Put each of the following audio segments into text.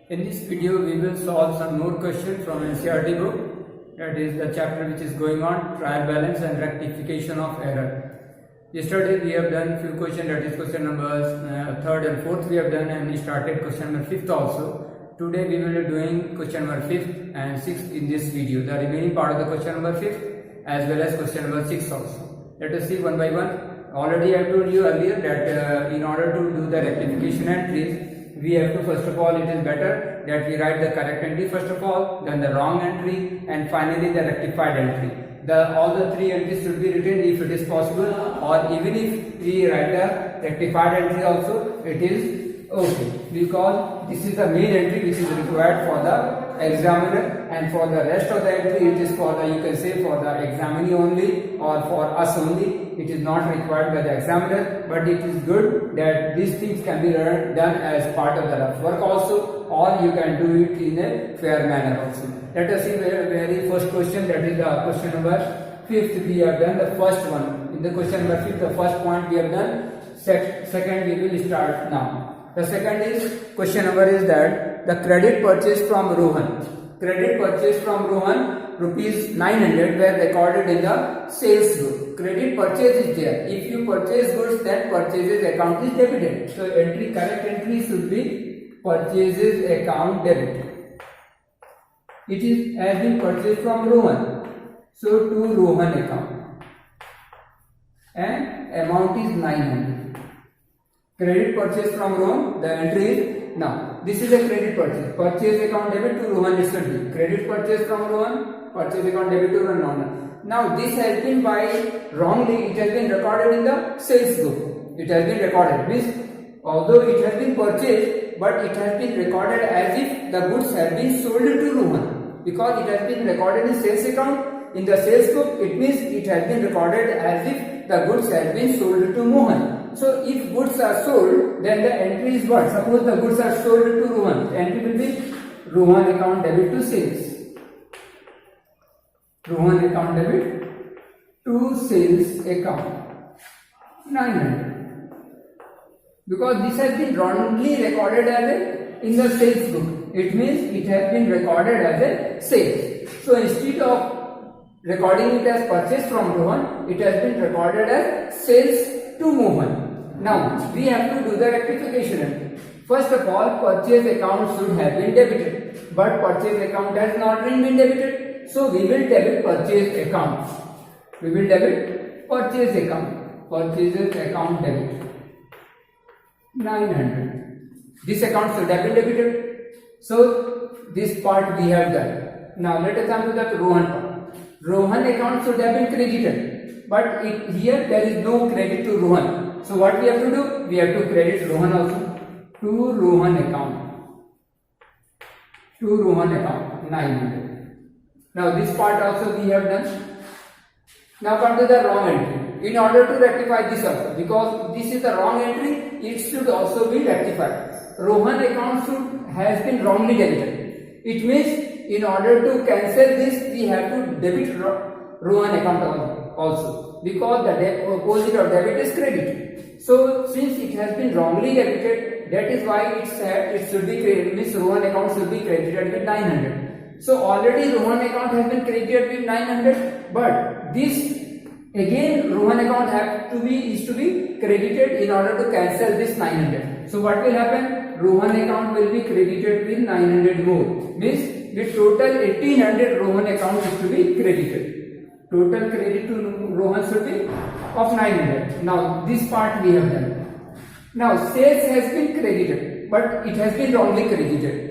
In this video, we will solve some more questions from NCERT book. That is the chapter which is going on trial balance and rectification of error. Yesterday we have done few questions, that is question numbers 3rd and 4th we have done, and we started question number 5th also. Today we will be doing question number 5th and 6th in this video. The remaining part of the question number 5th as well as question number 6 also. Let us see one by one. Already I told you earlier that in order to do the rectification entries, we have to, first of all, it is better that we write the correct entry first of all, then the wrong entry, and finally the rectified entry. All the three entries should be written if it is possible, or even if we write the rectified entry also, it is okay, because this is the main entry which is required for the examiner, and for the rest of the entry it is for the, you can say, for the examinee only or for us only. It is not required by the examiner, but it is good that these things can be done as part of the rough work also, or you can do it in a fair manner also. Let us see the very first question, that is the question number 5th. We have done the first one. In the question number 5th, the first point we have done. Second we will start now. The second is, question number is that the credit purchase from Rohan. Credit purchase from Rohan rupees 900 were recorded in the sales book. Credit purchase is there. If you purchase goods, then purchases account is debited. So correct entry should be purchases account debited. It has been purchased from Rohan, so to Rohan account, and amount is 900. Credit purchase from Rohan, the entry is, now this is a credit purchase account debit to Rohan, it should be credit purchase from Rohan, purchase account debit to Rohan. Now this has been wrongly, it has been recorded in the sales book. It has been recorded, means although it has been purchased, but it has been recorded as if the goods have been sold to Rohan, because it has been recorded in sales account. In the sales book, it means it has been recorded as if the goods have been sold to Mohan. So if goods are sold, then the entry is what? Suppose the goods are sold to Rohan, the entry will be Rohan account debit to sales. Rohan account debit to sales account 900, because this has been wrongly recorded as in the sales book. It means it has been recorded as a sales. So instead of recording it as purchase from Rohan, it has been recorded as sales to Mohan. Now we have to do the rectification. First of all, purchase account should have been debited, but purchase account has not been debited. So we will debit purchase account. We will debit purchase account. Purchases account debit 900. This account should have been debited. So this part we have done. Now let us come to the Rohan part. Rohan account should have been credited, but here there is no credit to Rohan. So what we have to do? We have to credit Rohan also to Rohan account. To Rohan account 900. Now this part also we have done. Now come to the wrong entry. In order to rectify this also, because this is the wrong entry, it should also be rectified. Rohan account has been wrongly debited. It means in order to cancel this, we have to debit Rohan account also, because the opposite of debit is credit. So since it has been wrongly debited, that is why it should be credited, means Rohan account should be credited with 900. So already Rohan account has been credited with 900, but this again Rohan account is to be credited in order to cancel this 900. So what will happen? Rohan account will be credited with 900 more, means the total 1800 Rohan account is to be credited. Total credit to Rohan should be of 900. Now this part we have done. Now sales has been credited, but it has been wrongly credited.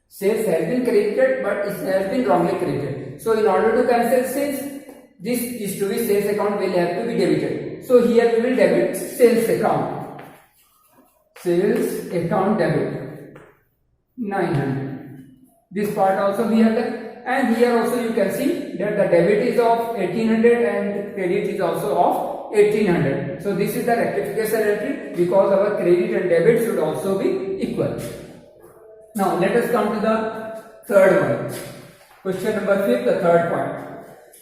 Sales has been credited, but it has been wrongly credited. So in order to cancel sales, this is to be sales account will have to be debited. So here we will debit sales account. Sales account debit 900. This part also we have done, and here also you can see that the debit is of 1800 and credit is also of 1800. So this is the rectification entry, because our credit and debit should also be equal. Now let us come to the third one. Question number 5, the third point.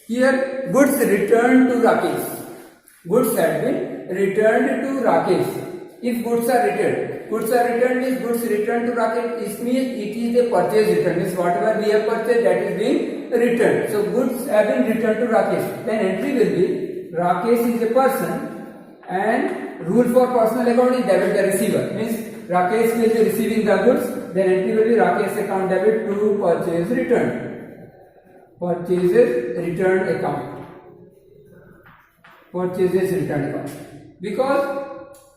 Here goods returned to Rakesh. Goods had been returned to Rakesh. If goods are returned, goods are returned means goods returned to Rakesh. It means it is a purchase return, means whatever we have purchased that is being returned. So goods have been returned to Rakesh. Then entry will be Rakesh is a person and rule for personal account is debit the receiver. Means Rakesh will be receiving the goods. Then entry will be Rakesh account debit to purchase returned. Purchases returned account. Purchases returned account. Because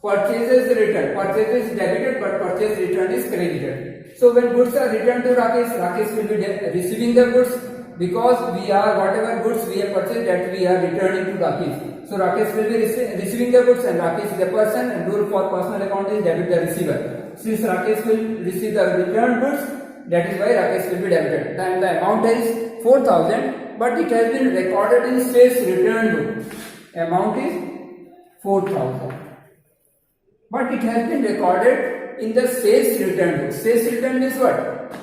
purchases returned, purchases is debited but purchase returned is credited. So when goods are returned to Rakesh, Rakesh will be receiving the goods because we are whatever goods we have purchased that we are returning to Rakesh. So Rakesh will be receiving the goods and Rakesh is a person and rule for personal account is debit the receiver. Since Rakesh will receive the returned goods, that is why Rakesh will be debited. Then the amount is 4,000 but it has been recorded in sales return book. Amount is 4,000. But it has been recorded in the sales return book. Sales return means what?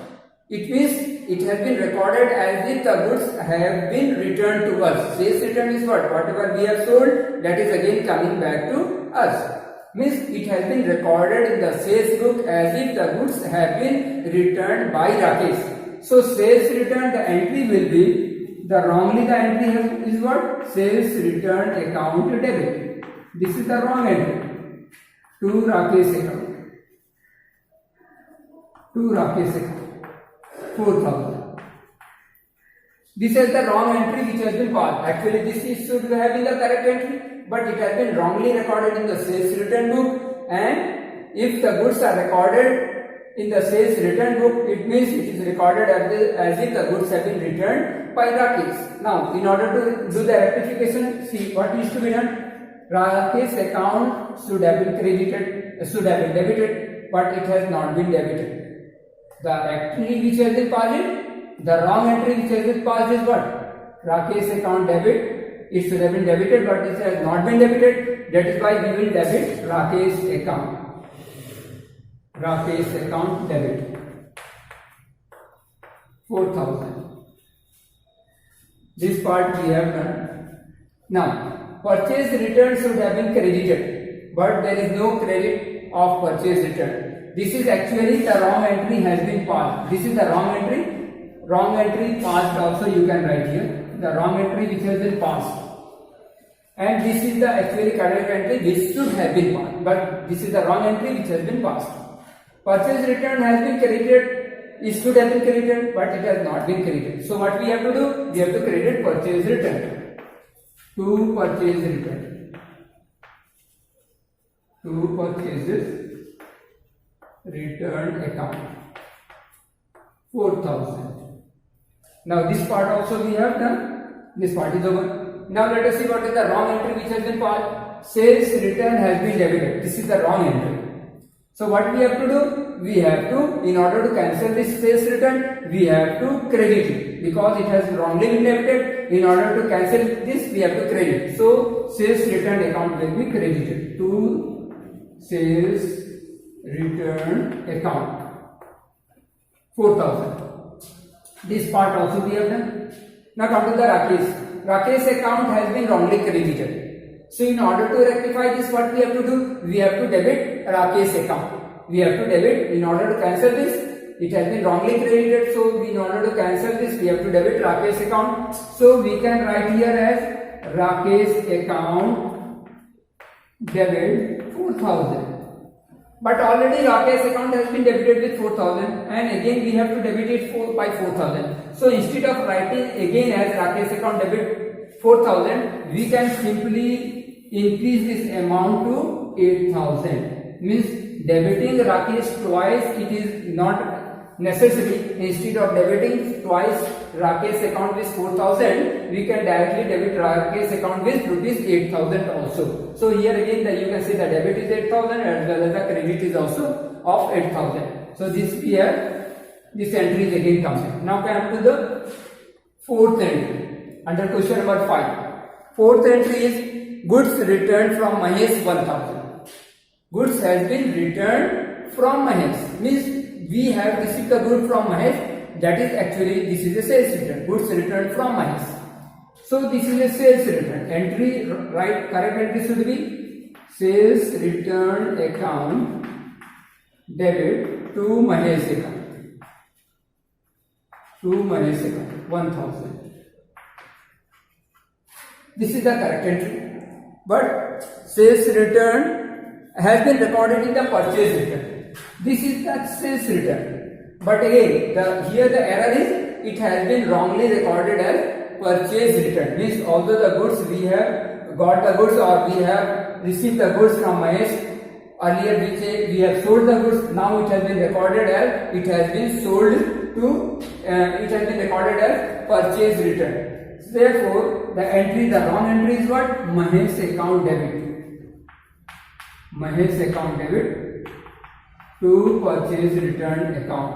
It means it has been recorded as if the goods have been returned to us. Sales return is what? Whatever we have sold, that is again coming back to us. Means it has been recorded in the sales book as if the goods have been returned by Rakesh. So sales return, the entry will be, the entry is what? Sales return account debit. This is the wrong entry. To Rakesh account. To Rakesh account. 4,000. This is the wrong entry which has been passed. Actually, this should have been the correct entry, but it has been wrongly recorded in the sales return book. And if the goods are recorded in the sales return book, it means it is recorded as if the goods have been returned by Rakesh. Now, in order to do the rectification, see what needs to be done. Rakesh's account should have been debited, but it has not been debited. The entry which has been passed, the wrong entry which has been passed is what? Rakesh's account debit. It should have been debited, but it has not been debited. That is why we will debit Rakesh's account. Rakesh's account debit 4,000. This part we have done. Now, purchase return should have been credited, but there is no credit of purchase return. This is actually the wrong entry has been passed. This is the wrong entry. Wrong entry passed also you can write here. The wrong entry which has been passed. And this is the actually correct entry which should have been passed. But this is the wrong entry which has been passed. Purchase return has been credited. It should have been credited, but it has not been credited. So what we have to do? We have to credit purchase return. To purchase return. To purchases return account 4,000. Now this part also we have done. This part is over. Now let us see what is the wrong entry which has been passed. Sales return has been debited. This is the wrong entry. So what we have to do? We have to, in order to cancel this sales return, we have to credit it because it has wrongly been debited. In order to cancel this, we have to credit. So sales return account will be credited to sales return account 4,000. This part also we have done. Now come to the Rakesh. Rakesh account has been wrongly credited. So in order to rectify this, what we have to do? We have to debit Rakesh account. We have to debit. In order to cancel this, it has been wrongly credited. So in order to cancel this, we have to debit Rakesh account. So we can write here as Rakesh account debit 4,000. But already Rakesh account has been debited with 4,000, and again we have to debit it by 4,000. So instead of writing again as Rakesh account debit 4,000, we can simply increase this amount to 8,000. Means debiting Rakesh twice, it is not necessary. Instead of debiting twice Rakesh account with 4,000, we can directly debit Rakesh account with rupees 8,000 also. So here again you can see the debit is 8,000 as well as the credit is also of 8,000. So this we have, this entry is again comes in. Now come to the fourth entry under question number 5. Fourth entry is goods returned from Mahesh 1,000. Goods has been returned from Mahesh. Means we have received the good from Mahesh. That is actually, this is a sales return. Goods returned from Mahesh. So this is a sales return. Entry, right, correct entry should be sales return account debit to Mahesh account. To Mahesh account 1000. This is the correct entry. But sales return has been recorded in the purchase return. This is the sales return. But again, here the error is it has been wrongly recorded as purchase return. Means although the goods we have got the goods or we have received the goods from Mahesh, earlier we say we have sold the goods. Now it has been recorded as it has been sold to. It has been recorded as purchase return. Therefore, the wrong entry is what? Mahesh account debit. Mahesh account debit to purchase return account.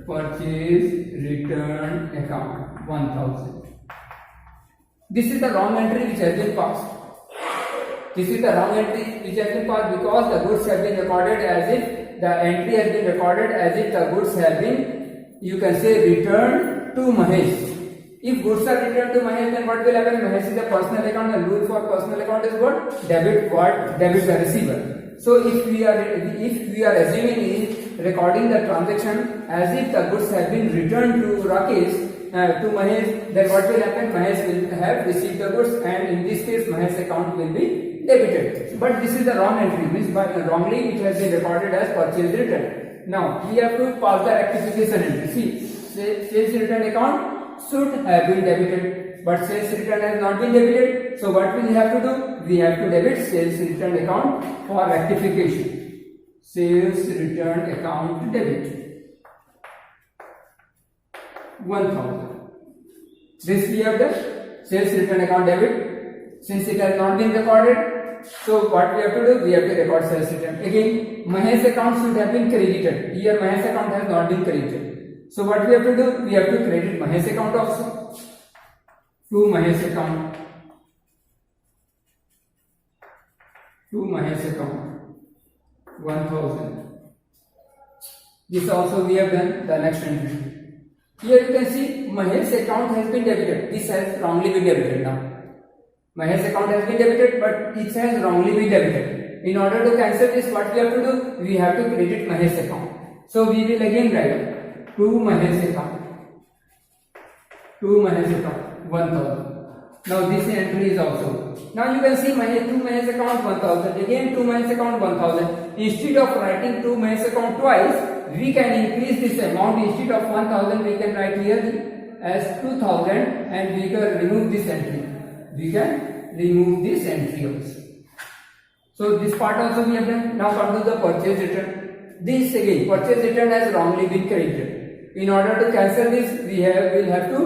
Purchase return account 1000. This is the wrong entry which has been passed. This is the wrong entry which has been passed because the goods have been recorded as if the entry has been recorded as if the goods have been, you can say, returned to Mahesh. If goods are returned to Mahesh, then what will happen? Mahesh is a personal account. The rule for personal account is what? Debit what? Debit the receiver. So if we are assuming is recording the transaction as if the goods have been returned to Rakesh, to Mahesh, then what will happen? Mahesh will have received the goods, and in this case Mahesh account will be debited. But this is the wrong entry, means by wrongly it has been recorded as purchase return. Now we have to pass the rectification entry. See, sales return account should have been debited, but sales return has not been debited. So what we have to do? We have to debit sales return account for rectification. Sales return account debit 1000. This we have done. Sales return account debit. Since it has not been recorded, so what we have to do? We have to record sales return. Again, Mahesh account should have been credited. Here Mahesh account has not been credited. So what we have to do? We have to credit Mahesh account also. To Mahesh account. To Mahesh account 1000. This also we have done. The next entry. Here you can see Mahesh account has been debited. This has wrongly been debited now. Mahesh account has been debited, but it has wrongly been debited. In order to cancel this, what we have to do? We have to credit Mahesh account. So we will again write to Mahesh account. To Mahesh account 1000. Now this entry is also. Now you can see to Mahesh account 1000. Again to Mahesh account 1000. Instead of writing to Mahesh account twice, we can increase this amount. Instead of 1000, we can write here as 2000, and we can remove this entry. We can remove this entry also. So this part also we have done. Now come to the purchase return. This again, purchase return has wrongly been credited. In order to cancel this, will have to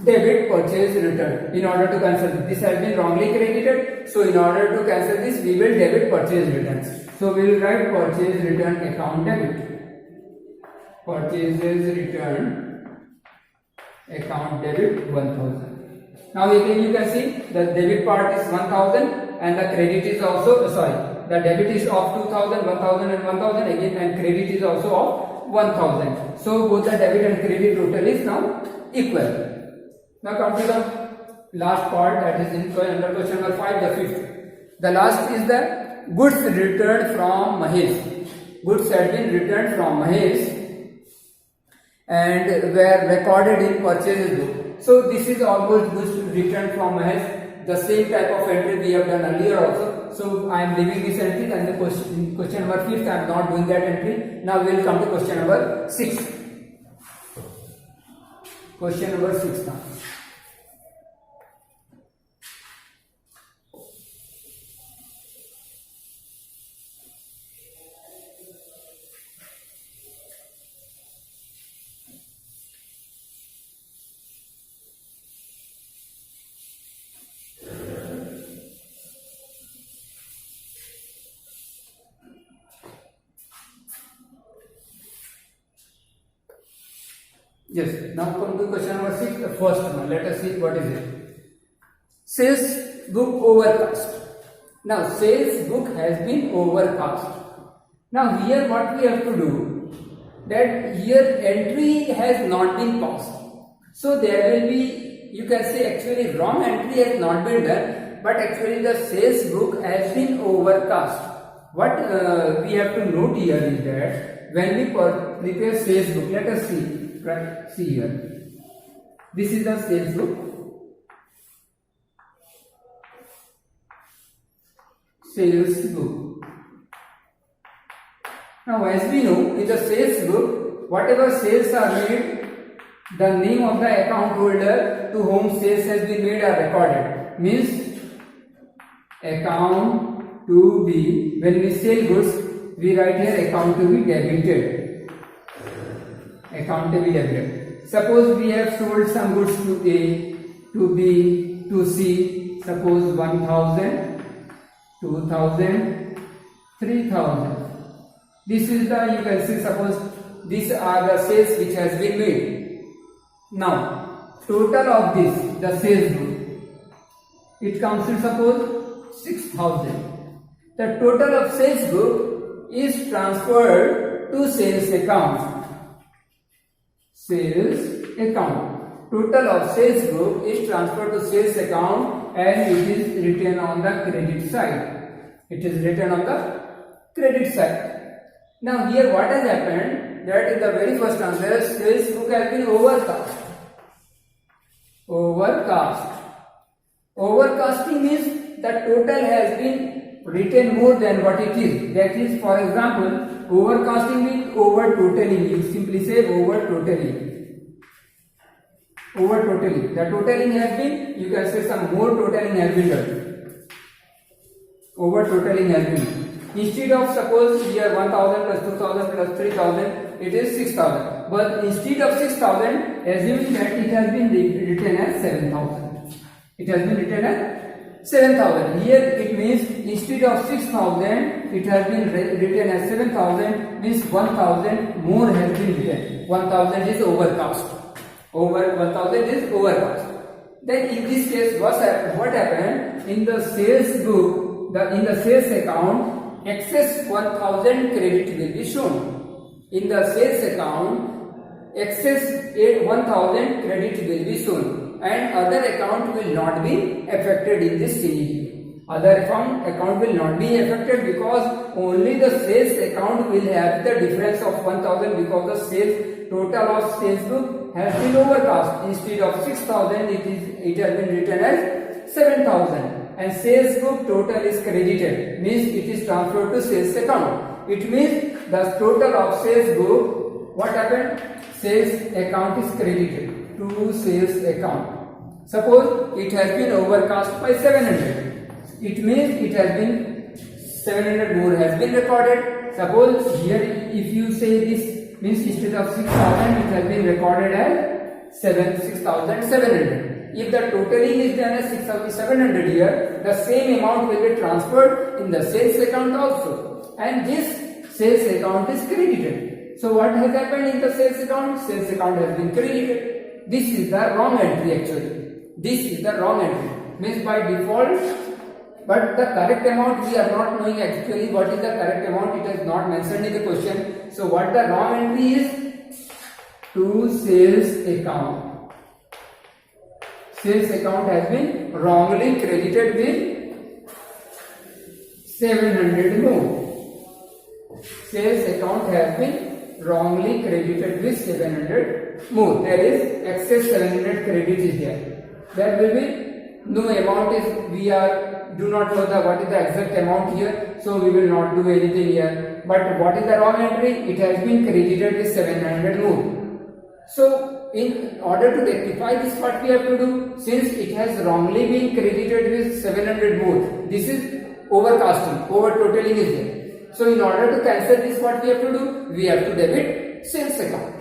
debit purchase return. In order to cancel this has been wrongly credited. So in order to cancel this, we will debit purchase returns. So we will write purchase return account debit. Purchases return account debit 1000. Now again you can see the debit part is 1000 and the credit is also the debit is of 2000, 1000 and 1000 again, and credit is also of 1000. So both the debit and credit total is now equal. Now come to the last part, that is under question number 5, the fifth. The last is the goods returned from Mahesh. Goods had been returned from Mahesh and were recorded in purchases book. So this is almost goods returned from Mahesh. The same type of entry we have done earlier also. So I am leaving this entry, and the question number 5th I am not doing that entry. Now we will come to question number 6. Question number 6 now. Yes, now come to question number 6, the first one. Let us see what is it. Sales book overcast. Now sales book has been overcast. Now here what we have to do, that here entry has not been passed. So there will be, you can say actually wrong entry has not been done, but actually the sales book has been overcast. What we have to note here is that when we prepare sales book, let us see, right? See here. This is the sales book. Sales book. Now, as we know, in the sales book, whatever sales are made, the name of the account holder to whom sales has been made are recorded. Means account to be, when we sell goods, we write here account to be debited. Account to be debited. Suppose we have sold some goods to A, to B, to C. Suppose 1,000, 2,000, 3,000. This is the, you can see, suppose these are the sales which has been made. Now, total of this, the sales book, it comes to suppose 6,000. The total of sales book is transferred to sales account. Sales account. Total of sales book is transferred to sales account and it is written on the credit side. It is written on the credit side. Now here what has happened, that in the very first answer, sales book has been overcast. Overcast. Overcasting means the total has been written more than what it is. That is, for example, overcasting means over totaling. You simply say over totaling. Over totaling. The totaling has been, you can say some more totaling has been done. Over totaling has been. Instead of, suppose here 1,000 plus 2,000 plus 3,000, it is 6,000. But instead of 6,000, assuming that it has been written as 7,000. It has been written as 7,000. Here it means instead of 6,000, it has been written as 7,000, means 1,000 more has been written. 1,000 is overcast. Over 1,000 is overcast. Then in this case, what happened? In the sales book, in the sales account, excess 1,000 credit will be shown. In the sales account, excess 1,000 credit will be shown and other account will not be affected in this scenario. Other account will not be affected because only the sales account will have the difference of 1,000 because the sales total of sales book has been overcast. Instead of 6,000, it has been written as 7,000. And sales book total is credited, means it is transferred to sales account. It means the total of sales book, what happened? Sales account is credited to sales account. Suppose it has been overcast by 700. It means it has been 700 more has been recorded. Suppose here if you say this means instead of 6,000 it has been recorded as 6,700. If the totaling is done as 6,700 here, the same amount will be transferred in the sales account also. And this sales account is credited. So what has happened in the sales account? Sales account has been credited. This is the wrong entry actually. This is the wrong entry. Means by default, but the correct amount we are not knowing actually what is the correct amount. It is not mentioned in the question. So what the wrong entry is? To sales account. Sales account has been wrongly credited with 700 more. Sales account has been wrongly credited with 700 more. There is excess 700 credit is there. There will be no amount is, we do not know what is the exact amount here, so we will not do anything here. But what is the wrong entry? It has been credited with 700 more. So in order to rectify this, what we have to do, since it has wrongly been credited with 700 more, this is overcasting, over totaling is there. So in order to cancel this, what we have to do, we have to debit sales account.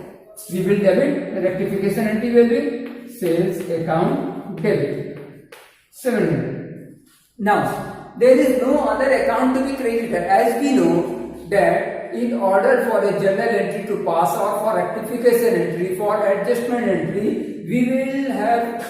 We will debit, the rectification entry will be sales account debit 700. Now there is no other account to be credited, as we know that in order for a journal entry to pass or for rectification entry, for adjustment entry, we will have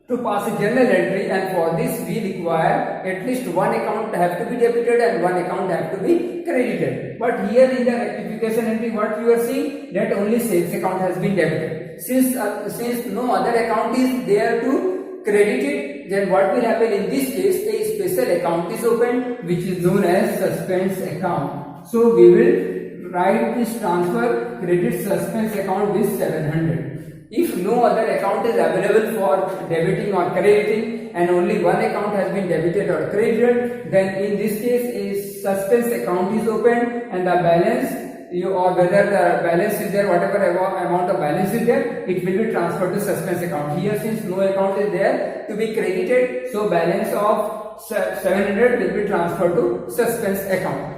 to pass a journal entry, and for this we require at least one account have to be debited and one account have to be credited. But here in the rectification entry, what you are seeing, that only sales account has been debited. Since no other account is there to credit it, then what will happen in this case, a special account is opened which is known as suspense account. So we will write this transfer credit suspense account with 700. If no other account is available for debiting or crediting and only one account has been debited or credited, then in this case a suspense account is opened and the balance or whether the balance is there, whatever amount of balance is there, it will be transferred to suspense account. Here since no account is there to be credited, so balance of 700 will be transferred to suspense account.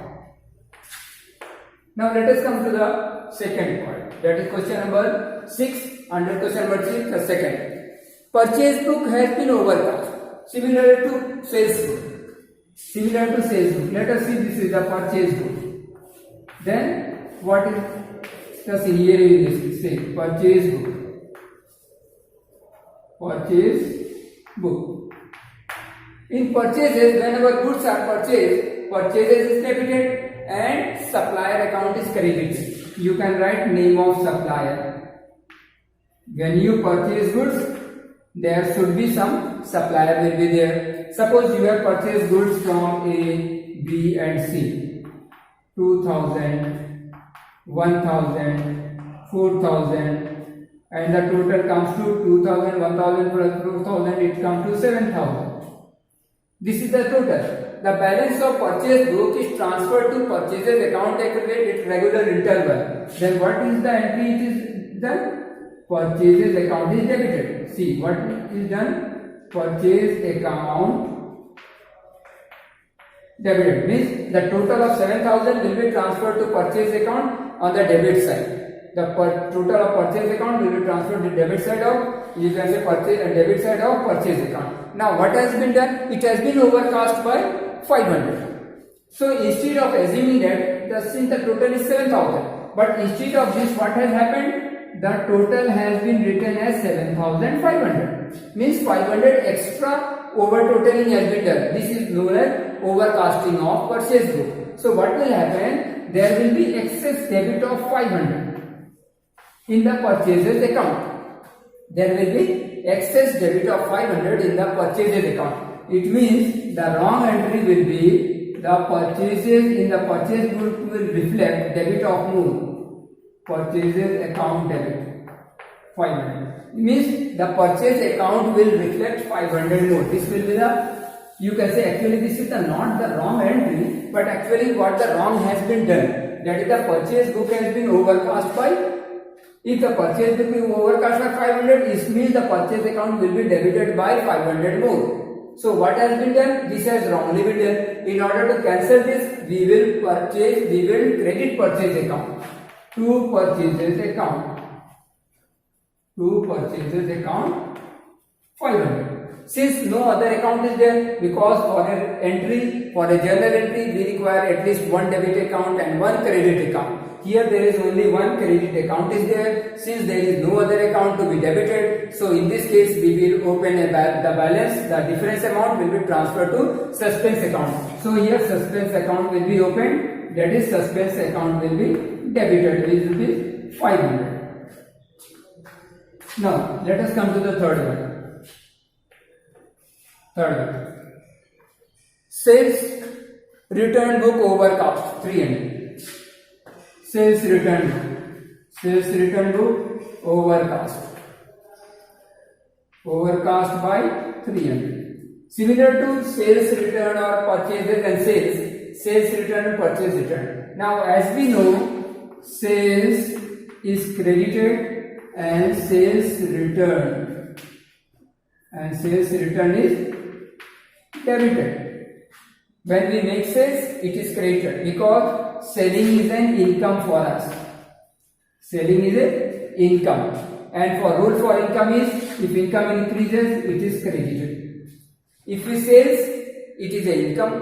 Now let us come to the second point, that is question number 6. Under question number 6, the second. Purchase book has been overcast, similar to sales book. Similar to sales book. Let us see, this is the purchase book. Then what is the scenario in this? Say purchase book. Purchase book. In purchases, whenever goods are purchased, purchases is debited and supplier account is credited. You can write name of supplier. When you purchase goods, there should be some supplier will be there. Suppose you have purchased goods from A, B and C. 2000, 1000, 4000 and the total comes to 2000, 1000 plus 4000, it comes to 7000. This is the total. The balance of purchase book is transferred to purchases account at regular interval. Then what is the entry it is done? Purchases account is debited. See what is done? Purchase account debited means the total of 7000 will be transferred to purchase account on the debit side. The total of purchase account will be transferred to debit side of, you can say purchase debit side of purchase account. Now what has been done? It has been overcast by 500. So instead of assuming that since the total is 7000, but instead of this what has happened? The total has been written as 7500. Means 500 extra over totaling has been done. This is known as overcasting of purchase book. So what will happen? There will be excess debit of 500 in the purchases account. There will be excess debit of 500 in the purchases account. It means the wrong entry will be the purchases in the purchase book will reflect debit of more. Purchases account debit 500 means the purchase account will reflect 500 more. This will be the, you can say actually this is not the wrong entry, but actually what the wrong has been done, that is the purchase book has been overcast by, if the purchase book is overcast by 500, it means the purchase account will be debited by 500 more. So what has been done? This has wrongly been done. In order to cancel this, we will credit purchase account to purchases account. To purchases account 500. Since no other account is there, because for an entry, for a journal entry, we require at least one debit account and one credit account. Here there is only one credit account is there. Since there is no other account to be debited, so in this case we will open the balance, the difference amount will be transferred to suspense account. So here suspense account will be opened, that is suspense account will be debited, which will be 500. Now let us come to the third one. Sales return book overcast 300. Sales return book overcast by 300. Similar to sales return or purchases and sales return and purchase return. Now as we know, sales is credited and sales return is debited. When we make sales, it is credited because selling is an income for us. Selling is an income, and for rule for income is if income increases, it is credited. If we sales, it is an income,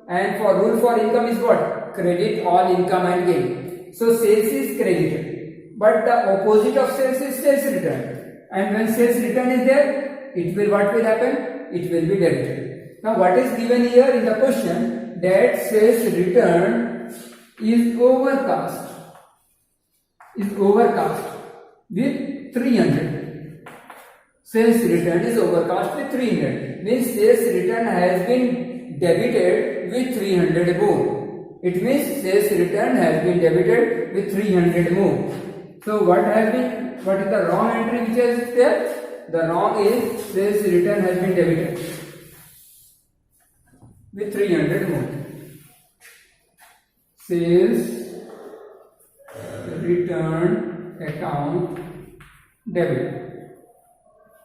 and for rule for income is what? Credit all income and gain. So sales is credited, but the opposite of sales is sales return. And when sales return is there, it will what will happen? It will be debited. Now what is given here in the question, that sales return is overcast with 300. Sales return is overcast with 300. Means sales return has been debited with 300 more. It means sales return has been debited with 300 more. So what is the wrong entry which is there? The wrong is sales return has been debited with 300 more. Sales return account debit.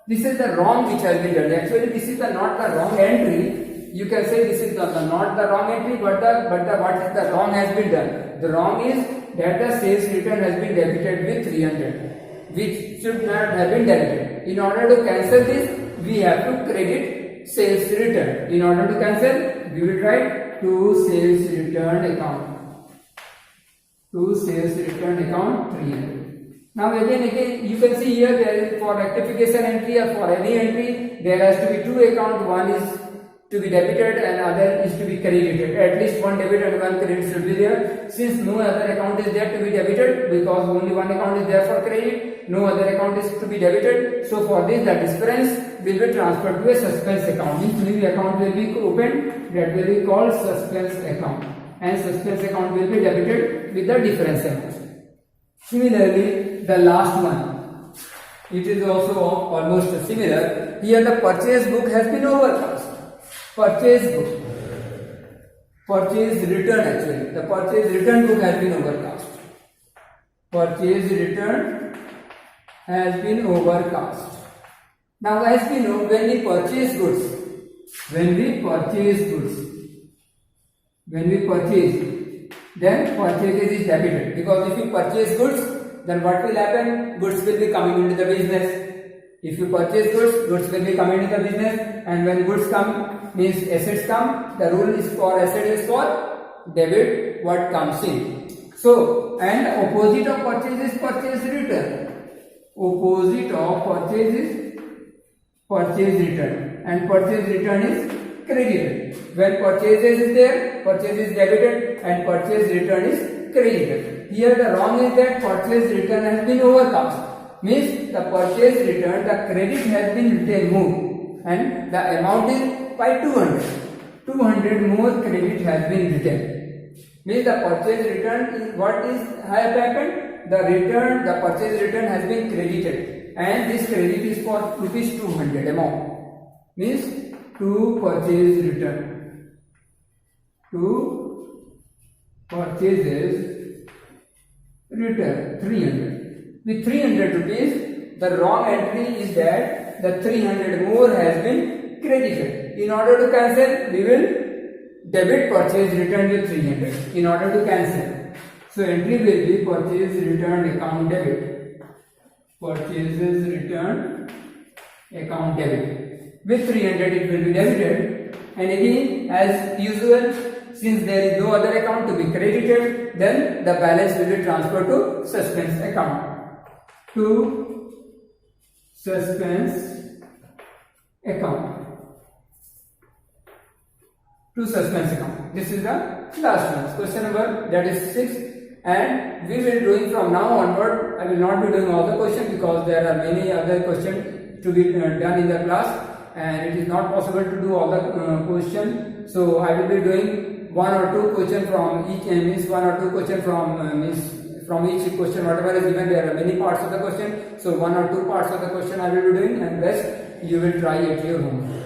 This is the wrong which has been done. Actually, this is not the wrong entry. You can say this is not the wrong entry, but what is the wrong has been done. The wrong is that the sales return has been debited with 300, which should not have been debited. In order to cancel this, we have to credit sales return. In order to cancel, we will write to sales return account. To sales return account 300. Now again you can see here there is for rectification entry or for any entry there has to be two accounts. One is to be debited and other is to be credited. At least one debit and one credit should be there. Since no other account is there to be debited, because only one account is there for credit, no other account is to be debited. So for this the difference will be transferred to a suspense account. Means new account will be opened, that will be called suspense account, and suspense account will be debited with the difference amount. Similarly, the last one, it is also almost similar. Here the purchase book has been overcast. Purchase book, purchase return actually. The purchase return book has been overcast. Purchase return has been overcast. Now as we know, when we purchase goods, then purchases is debited, because if you purchase goods, then what will happen? Goods will be coming into the business. If you purchase goods, goods will be coming into the business, and when goods come, means assets come. The rule is for asset is for debit what comes in. So, and opposite of purchase is purchase return. Opposite of purchase is purchase return, and purchase return is credited. When purchases is there, purchase is debited and purchase return is credited. Here the wrong is that purchase return has been overcast. Means the purchase return, the credit has been removed and the amount is by 200. 200 more credit has been written. Means the purchase return is what is have happened? The purchase return has been credited, and this credit is for rupees 200 amount. Means to purchase return. To purchases return 300. With 300 rupees, the wrong entry is that the 300 more has been credited. In order to cancel, we will debit purchase return with 300. In order to cancel, so entry will be purchase return account debit. Purchases return account debit. With 300 it will be debited, and again as usual, since there is no other account to be credited, then the balance will be transferred to suspense account. To suspense account. To suspense account. This is the last one. Question number that is 6, and we will doing from now onward. I will not be doing all the questions because there are many other questions to be done in the class, and it is not possible to do all the questions. So I will be doing one or two questions from each, means one or two questions from each question, whatever is given. There are many parts of the question, so one or two parts of the question I will be doing, and rest you will try at your home.